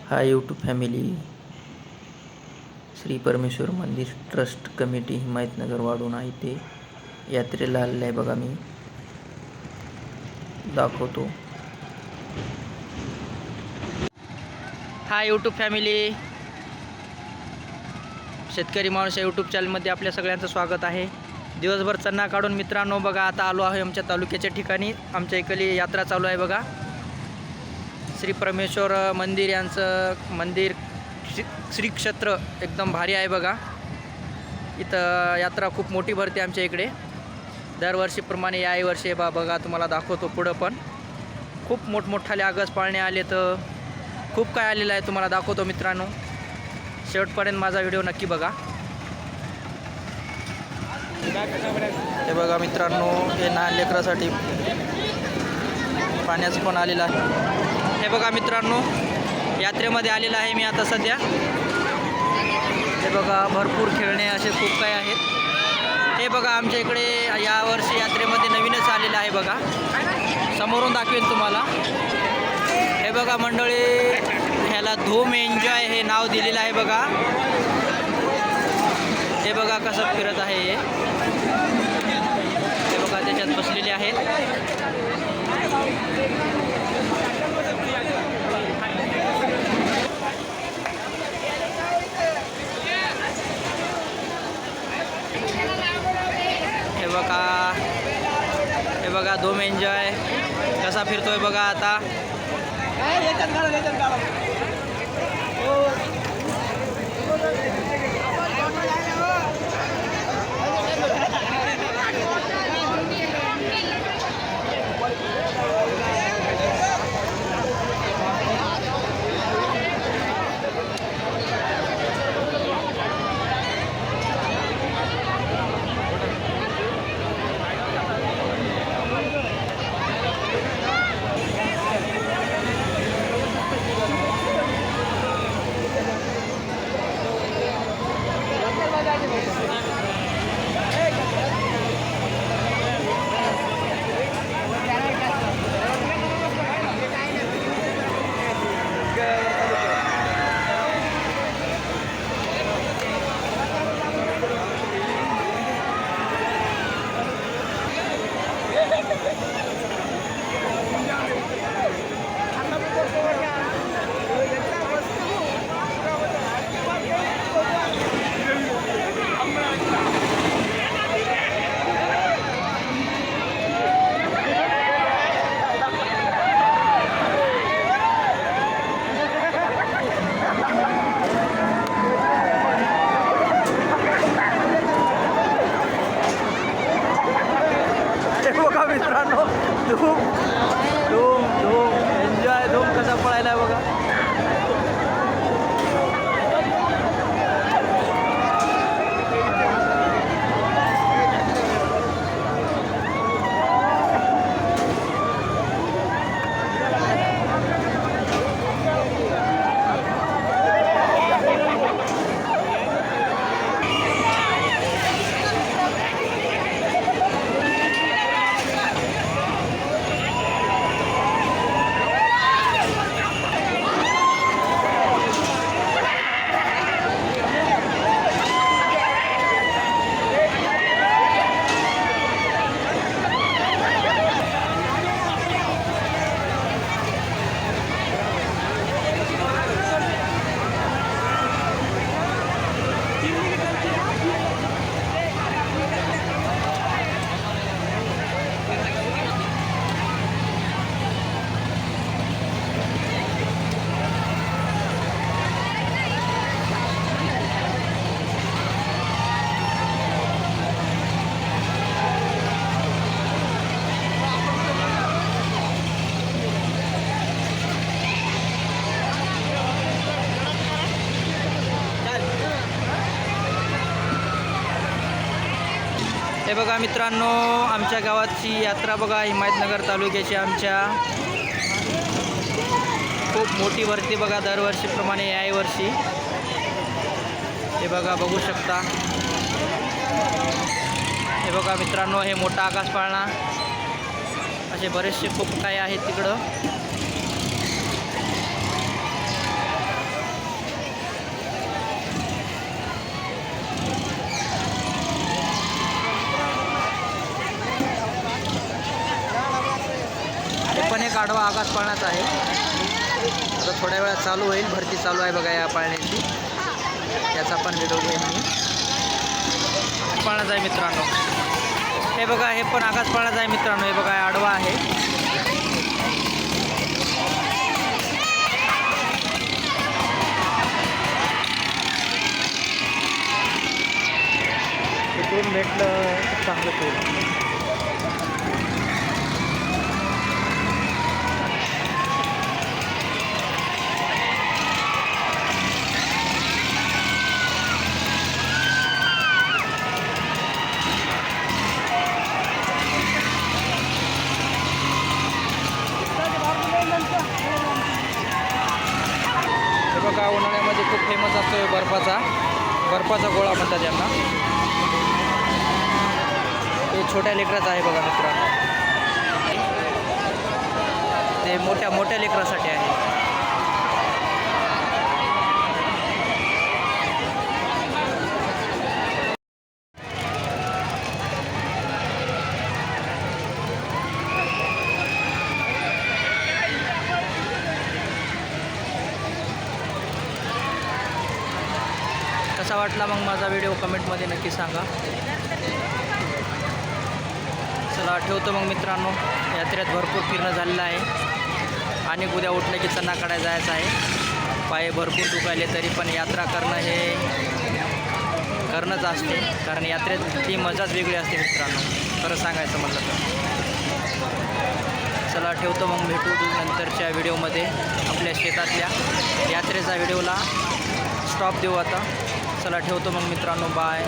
हा YouTube family Shri परमेश्वर मंदिर ट्रस्ट कमिटी हिमायतनगर वाढून आहे ते यात्रेला आलेलं आहे बघा. मी दाखवतो. हा यूट्यूब फॅमिली शेतकरी माणूस या यूट्यूब चॅनलमध्ये आपल्या सगळ्यांचं स्वागत आहे. दिवसभर चन्ना काढून मित्रांनो बघा आता आलो आहे आमच्या तालुक्याच्या ठिकाणी. आमच्या इकडली यात्रा चालू आहे बघा. श्री परमेश्वर मंदिर यांचं मंदिर श्री क्षेत्र एकदम भारी आहे बघा. इथं यात्रा खूप मोठी भरते आमच्या इकडे दरवर्षीप्रमाणे. याही वर्षी बघा तुम्हाला दाखवतो. पुढं पण खूप मोठमोठाले आगस पाळणे आले तर खूप काय आलेलं आहे तुम्हाला दाखवतो मित्रांनो. शेवटपर्यंत माझा व्हिडिओ नक्की बघा. हे बघा मित्रांनो, हे लहान लेकरासाठी पाण्याचं पण आलेलं आहे. हे बघा मित्रांनो, यात्रेमध्ये आलेलं आहे मी आता सध्या. हे बघा भरपूर खेळणे असे खूप काही आहेत. हे बघा आमच्या इकडे यावर्षी यात्रेमध्ये नवीनच आलेलं आहे बघा. समोरून दाखवेन तुम्हाला. हे बघा मंडळी, ह्याला धूम एन्जॉय हे नाव दिलेलं आहे बघा. हे बघा कसं फिरत आहे हे बघा, त्याच्यात बसलेले आहेत. हे बघा धूम एन्जॉय कसा फिरतोय बघा आता. मित्रांनो धूम धूम धूम एन्जॉय, धूम कसा पळायला बघा. हे बघा मित्रांनो, आमच्या गावाची यात्रा बघा. हिमायतनगर तालुक्याची आमच्या खूप मोठी भरती बघा दरवर्षीप्रमाणे याही वर्षी. हे बघा बघू शकता. हे बघा मित्रांनो, हे मोठा आकाश पाळणा असे बरेचसे खूप काही आहेत तिकडं. मागास पाळणाच आहे. आता थोड्या वेळात चालू होईल. भरती चालू आहे बघा या पाळण्याची. त्याचा पण व्हिडिओ घेईन मी. पाळणाच आहे मित्रांनो. हे बघा हे पण आकाश पाळणाच आहे मित्रांनो. हे बघा आडवा आहे. इथून भेटलं चांगलं होईल. हे बघा उन्हाळ्यामध्ये खूप फेमस असतो बर्फाचा गोळा म्हणतात त्यांना. हे छोट्या लेकराचं आहे बघा मित्रांनो. ते मोठ्या लेकरासाठी आहे. कसा वाटला मग माझा व्हिडिओ कमेंटमध्ये नक्की सांगा. चला ठेवतो मग मित्रांनो. यात्रेत भरपूर फिरणं झालेलं आहे आणि उद्या उठलं की चन्ना काढायला जायचं आहे. पाय भरपूर दुखायले तरी पण यात्रा करणं हे करणंच असते. कारण यात्रेत ती मजाच वेगळी असते मित्रांनो, खरं सांगायचं म्हटलं तर. चला ठेवतो मग, भेटू नंतरच्या व्हिडिओमध्ये. आपल्या शेतातल्या यात्रेचा व्हिडिओला स्टॉप देऊ आता. चला ठेवतो मग मित्रांनो. बाय.